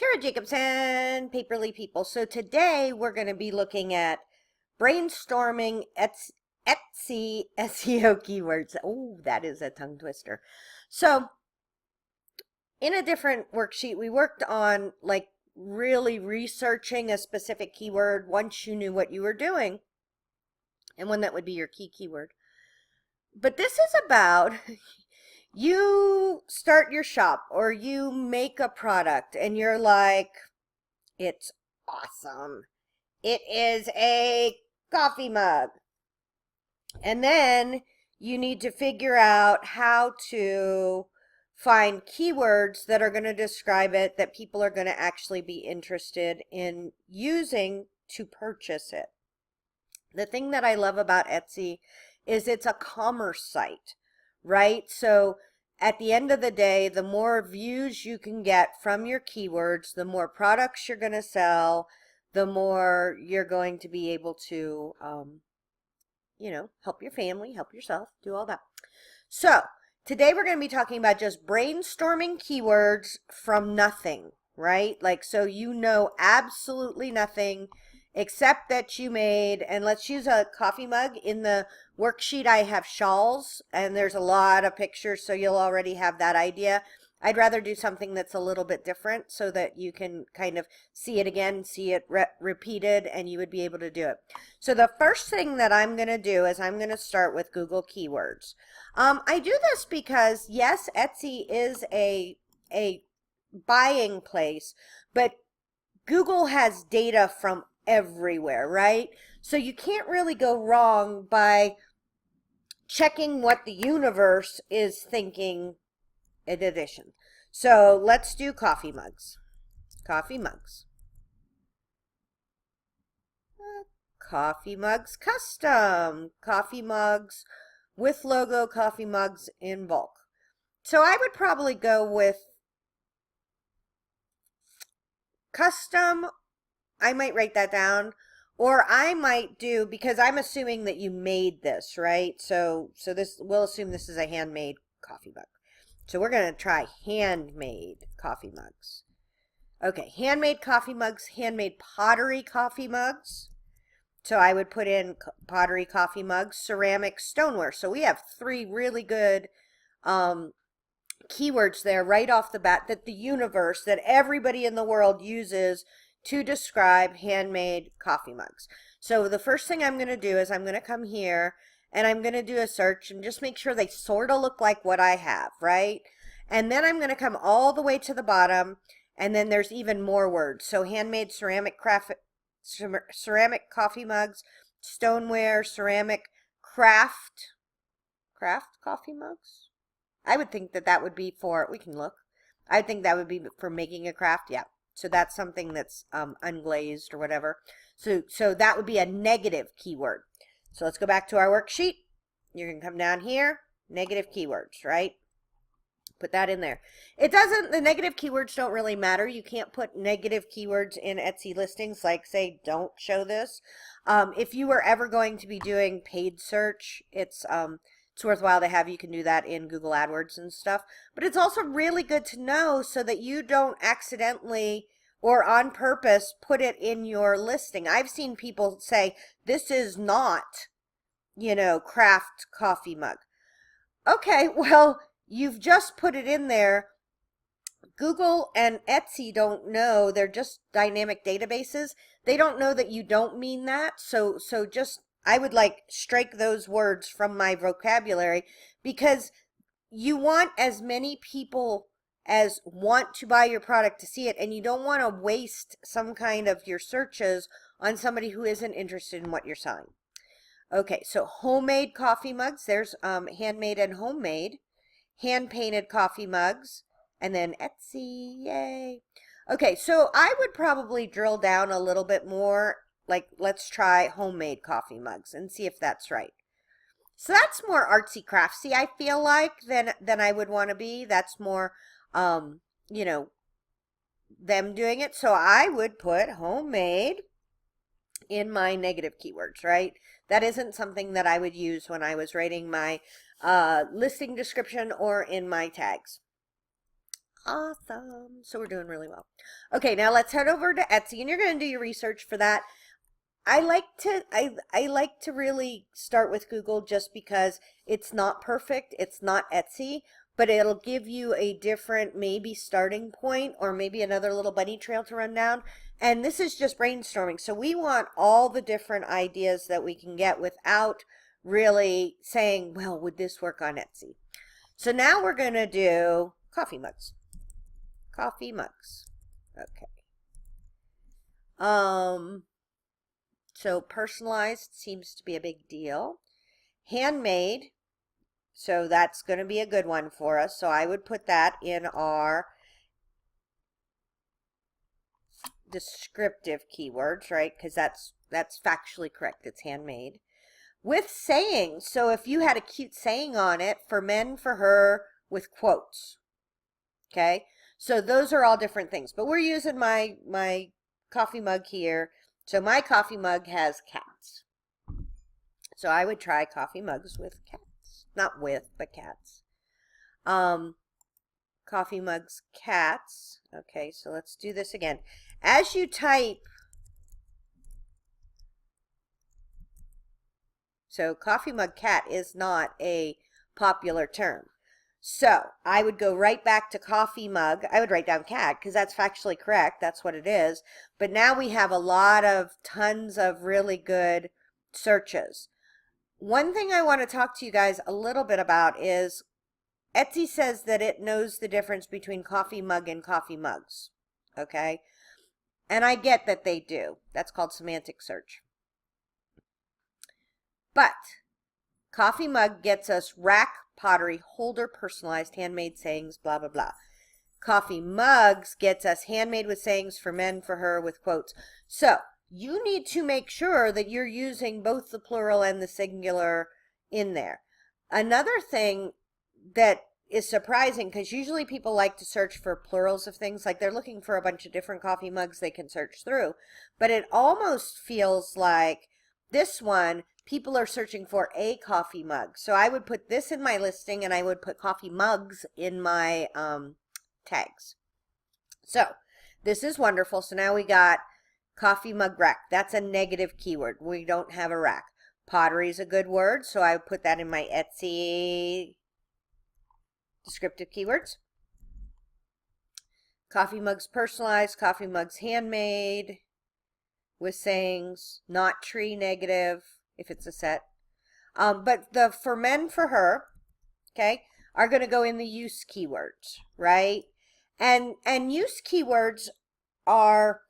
Tara Jacobson, Paperly People. So today we're going to be looking at brainstorming Etsy SEO keywords. Oh, that is a tongue twister. So in a different worksheet, we worked on like really researching a specific keyword once you knew what you were doing and when that would be your key keyword. But this is about you start your shop or you make a product and you're like, it's awesome. It is a coffee mug. And then you need to figure out how to find keywords that are going to describe it that people are going to actually be interested in using to purchase it. The thing that I love about Etsy is it's a commerce site, right? So at the end of the day, the more views you can get from your keywords, the more products you're going to sell, the more you're going to be able to, help your family, help yourself, do all that. So today we're going to be talking about just brainstorming keywords from nothing, right? Like, so you know absolutely nothing except that you made, and let's use a coffee mug. In the worksheet I have shawls, and there's a lot of pictures, so you'll already have that idea. I'd rather do something that's a little bit different so that you can kind of see it again, see it repeated, and you would be able to do it. So the first thing that I'm going to do is I'm going to start with Google Keywords. I do this because, yes, Etsy is a buying place, but Google has data from everywhere, right? So you can't really go wrong by checking what the universe is thinking in addition. So let's do coffee mugs. Coffee mugs. Coffee mugs custom. Coffee mugs with logo, coffee mugs in bulk. So I would probably go with custom. I might write that down, or I might do, because I'm assuming that you made this, right? So this, we'll assume this is a handmade coffee mug. So we're going to try handmade coffee mugs. Okay, handmade coffee mugs, handmade pottery coffee mugs. So I would put in pottery coffee mugs, ceramic stoneware. So we have three really good keywords there right off the bat that the universe, that everybody in the world uses to describe handmade coffee mugs. So the first thing I'm going to do is I'm going to come here and I'm going to do a search and just make sure they sort of look like what I have, right? And then I'm going to come all the way to the bottom, and then there's even more words. So handmade ceramic coffee mugs, stoneware, ceramic craft coffee mugs. I would think that that would be for, we can look. I think that would be for making a craft. Yeah. So that's something that's unglazed or whatever. So that would be a negative keyword. So let's go back to our worksheet. You're going to come down here, negative keywords, right? Put that in there. It doesn't, the negative keywords don't really matter. You can't put negative keywords in Etsy listings, like say, don't show this. If you were ever going to be doing paid search, it's worthwhile to have. You can do that in Google AdWords and stuff. But it's also really good to know so that you don't accidentally or on purpose put it in your listing. I've seen people say, this is not, craft coffee mug. Okay, well, you've just put it in there. Google and Etsy don't know. They're just dynamic databases. They don't know that you don't mean that. So just, I would like strike those words from my vocabulary, because you want as many people as want to buy your product to see it, and you don't want to waste some kind of your searches on somebody who isn't interested in what you're selling. Okay, so homemade coffee mugs. There's handmade and homemade. Hand-painted coffee mugs. And then Etsy, yay. Okay, so I would probably drill down a little bit more. Like, let's try homemade coffee mugs and see if that's right. So that's more artsy craftsy, I feel like, than I would want to be. That's more, them doing it. So I would put homemade in my negative keywords, right? That isn't something that I would use when I was writing my listing description or in my tags. Awesome. So we're doing really well. Okay, now let's head over to Etsy, and you're going to do your research for that. I like to really start with Google just because it's not perfect. It's not Etsy, but it'll give you a different maybe starting point or maybe another little bunny trail to run down. And this is just brainstorming. So we want all the different ideas that we can get without really saying, well, would this work on Etsy? So now we're going to do coffee mugs. Coffee mugs. Okay. So personalized seems to be a big deal. Handmade. So that's going to be a good one for us. So I would put that in our descriptive keywords, right? Because that's factually correct. It's handmade. With sayings. So if you had a cute saying on it, for men, for her, with quotes. Okay? So those are all different things. But we're using my coffee mug here. So my coffee mug has cats. So I would try coffee mugs with cats. Not with, but cats. Coffee mugs, cats. Okay, so let's do this again. As you type, so coffee mug cat is not a popular term. So I would go right back to coffee mug. I would write down cat because that's factually correct. That's what it is. But now we have tons of really good searches. One thing I want to talk to you guys a little bit about is Etsy says that it knows the difference between coffee mug and coffee mugs. Okay? And I get that they do. That's called semantic search. But coffee mug gets us rack, pottery, holder, personalized, handmade sayings, blah, blah, blah. Coffee mugs gets us handmade with sayings, for men, for her, with quotes. So you need to make sure that you're using both the plural and the singular in there. Another thing that is surprising, because usually people like to search for plurals of things, like they're looking for a bunch of different coffee mugs they can search through. But it almost feels like this one, people are searching for a coffee mug. So I would put this in my listing, and I would put coffee mugs in my tags. So this is wonderful. So now we got coffee mug rack. That's a negative keyword. We don't have a rack. Pottery is a good word, so I would put that in my Etsy descriptive keywords. Coffee mugs personalized, coffee mugs handmade, with sayings, not tree, negative, if it's a set. But the for men, for her, okay, are going to go in the use keywords, right? And use keywords are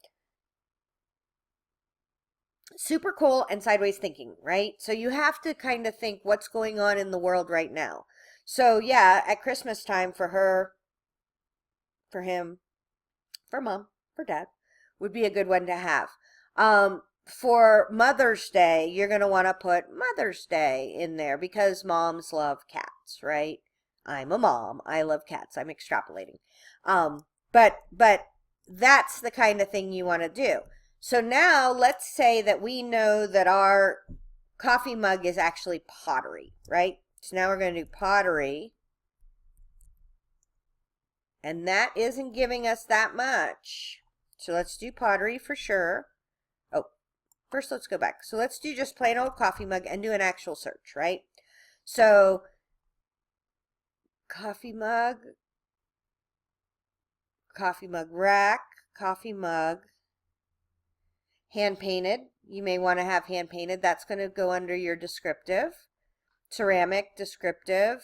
super cool and sideways thinking, right? So you have to kind of think what's going on in the world right now. So yeah, at Christmas time, for her, for him, for mom, for dad, would be a good one to have. For Mother's Day, you're going to want to put Mother's Day in there because moms love cats, right? I'm a mom. I love cats. I'm extrapolating. But that's the kind of thing you want to do. So now let's say that we know that our coffee mug is actually pottery, right? So now we're going to do pottery. And that isn't giving us that much. So let's do pottery for sure. Oh, first let's go back. So let's do just plain old coffee mug and do an actual search, right? So coffee mug rack, coffee mug, hand painted. You may want to have hand painted. That's going to go under your descriptive. Ceramic, descriptive.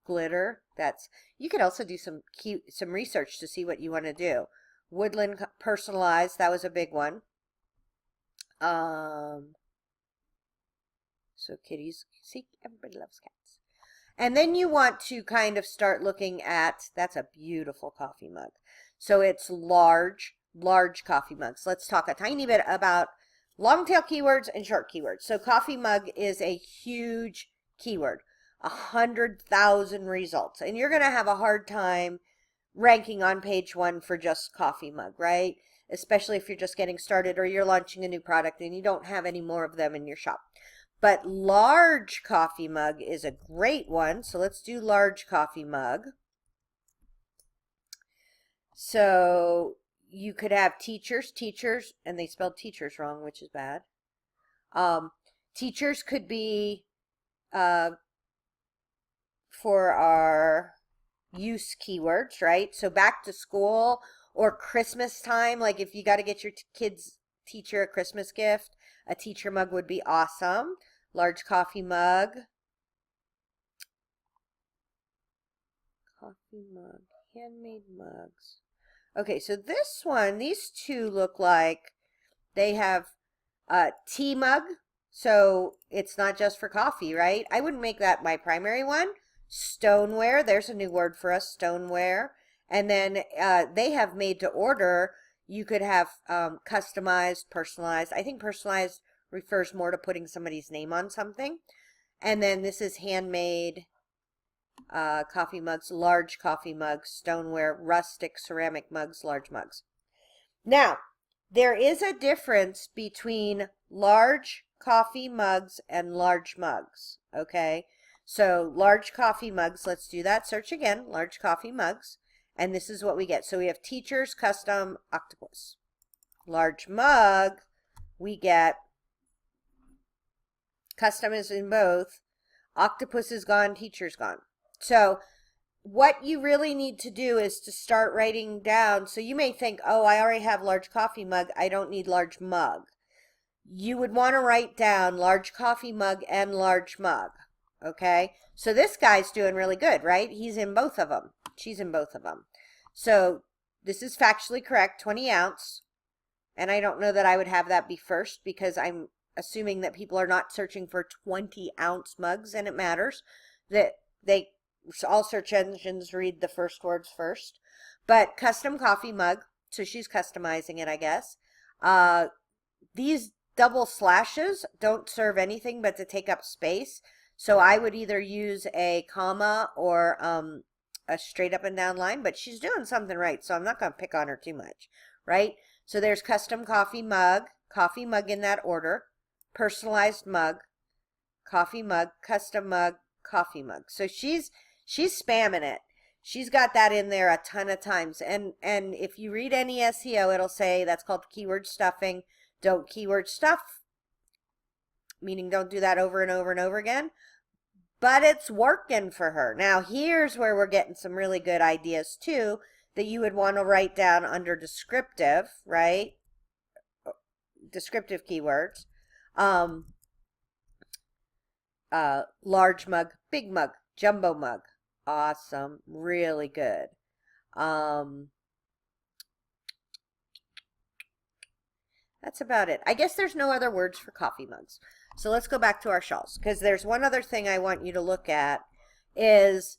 Glitter. You could also do some research to see what you want to do. Woodland, personalized. That was a big one. So kitties. See, everybody loves cats. And then you want to kind of start looking at, that's a beautiful coffee mug. So it's large coffee mugs. Let's talk a tiny bit about long tail keywords and short keywords. So coffee mug is a huge keyword, 100,000 results. And you're going to have a hard time ranking on page 1 for just coffee mug, right? Especially if you're just getting started or you're launching a new product and you don't have any more of them in your shop. But large coffee mug is a great one. So let's do large coffee mug. So you could have teachers, and they spelled teachers wrong, which is bad. Teachers could be for our use keywords, right? So back to school or Christmas time, like if you got to get your kids' teacher a Christmas gift, a teacher mug would be awesome. Large coffee mug. Coffee mug, handmade mugs. Okay, so this one, these two look like they have a tea mug. So it's not just for coffee, right? I wouldn't make that my primary one. Stoneware, there's a new word for us, stoneware. And then they have made to order. You could have customized, personalized. I think personalized refers more to putting somebody's name on something. And then this is handmade coffee mugs, large coffee mugs, stoneware, rustic ceramic mugs, large mugs. Now, there is a difference between large coffee mugs and large mugs, okay? So large coffee mugs, let's do that. Search again, large coffee mugs, and this is what we get. So we have teachers, custom, octopus. Large mug, we get custom is in both, octopus is gone, teacher's gone. So what you really need to do is to start writing down. So you may think, oh, I already have large coffee mug, I don't need large mug. You would want to write down large coffee mug and large mug. Okay, so this guy's doing really good, right? He's in both of them. She's in both of them. So this is factually correct, 20 ounce. And I don't know that I would have that be first because I'm assuming that people are not searching for 20 ounce mugs, and it matters that all search engines read the first words first. But custom coffee mug, so she's customizing it, I guess. These double slashes don't serve anything but to take up space. So I would either use a comma or a straight up and down line, but she's doing something right, so I'm not going to pick on her too much, right? So there's custom coffee mug in that order, personalized mug, coffee mug, custom mug, coffee mug. So she's spamming it. She's got that in there a ton of times. And if you read any SEO, it'll say that's called keyword stuffing. Don't keyword stuff, meaning don't do that over and over and over again. But it's working for her. Now, here's where we're getting some really good ideas, too, that you would want to write down under descriptive, right? Descriptive keywords. Large mug, big mug, jumbo mug. Awesome. Really good. That's about it. I guess there's no other words for coffee mugs. So let's go back to our shawls, because there's one other thing I want you to look at is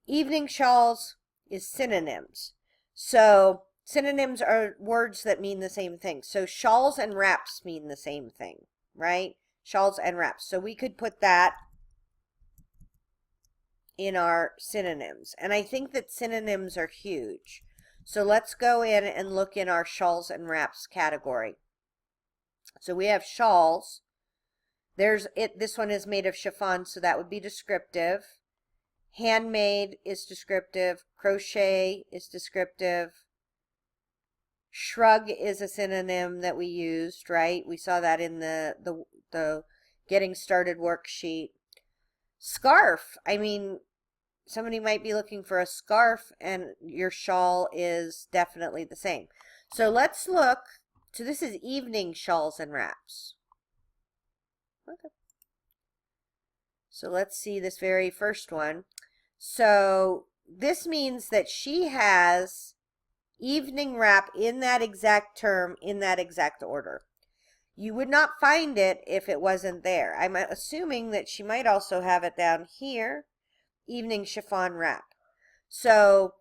evening shawls is synonyms. So synonyms are words that mean the same thing. So shawls and wraps mean the same thing, right? Shawls and wraps. So we could put that in our synonyms. And I think that synonyms are huge. So let's go in and look in our shawls and wraps category. So we have shawls. This one is made of chiffon, so that would be descriptive. Handmade is descriptive. Crochet is descriptive. Shrug is a synonym that we used, right? We saw that in the getting started worksheet. Scarf. I mean, somebody might be looking for a scarf, and your shawl is definitely the same. So let's look. So this is evening shawls and wraps. Okay. So let's see this very first one. So this means that she has evening wrap in that exact term, in that exact order. You would not find it if it wasn't there. I'm assuming that she might also have it down here, evening chiffon wrap. So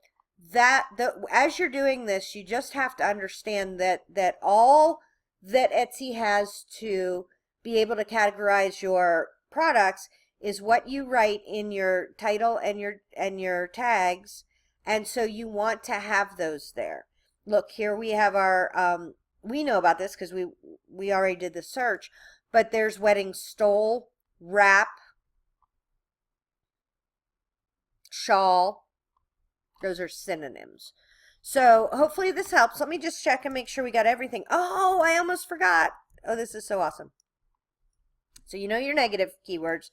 as you're doing this, you just have to understand that all that Etsy has to be able to categorize your products is what you write in your title and your tags, and so you want to have those there. Look, here we have our we know about this because we already did the search, but there's wedding stole, wrap, shawl. Those are synonyms. So hopefully this helps. Let me just check and make sure we got everything. Oh, I almost forgot. Oh, this is so awesome. So you know your negative keywords.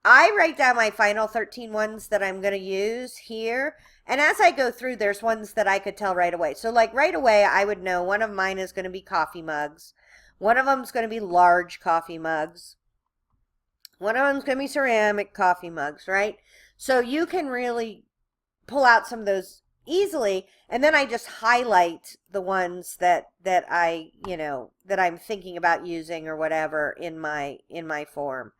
I write down my final 13 ones that I'm going to use here. And as I go through, there's ones that I could tell right away. So like right away, I would know one of mine is going to be coffee mugs. One of them is going to be large coffee mugs. One of them is going to be ceramic coffee mugs, right? So you can really pull out some of those easily, and then I just highlight the ones that I, that I'm thinking about using or whatever in my form.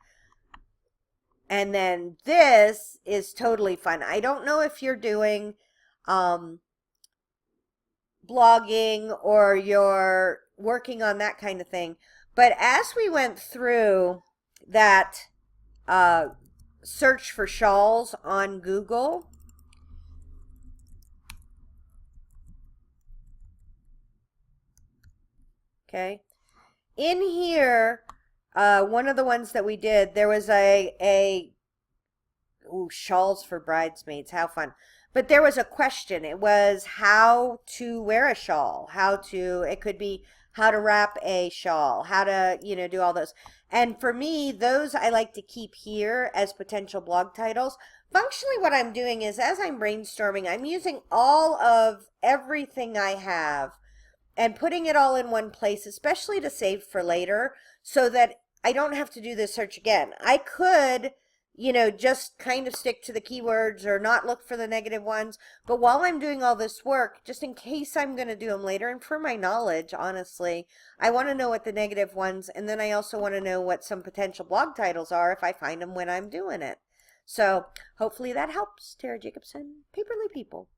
And then this is totally fun. I don't know if you're doing blogging or you're working on that kind of thing, but as we went through that search for shawls on Google, okay, in here, one of the ones that we did, there was ooh, shawls for bridesmaids, how fun. But there was a question. It was how to wear a shawl, it could be how to wrap a shawl, how to, do all those. And for me, those I like to keep here as potential blog titles. Functionally, what I'm doing is as I'm brainstorming, I'm using all of everything I have and putting it all in one place, especially to save for later, so that I don't have to do this search again. I could, just kind of stick to the keywords or not look for the negative ones. But while I'm doing all this work, just in case I'm going to do them later, and for my knowledge, honestly, I want to know what the negative ones, and then I also want to know what some potential blog titles are if I find them when I'm doing it. So hopefully that helps. Tara Jacobson, Paperly People.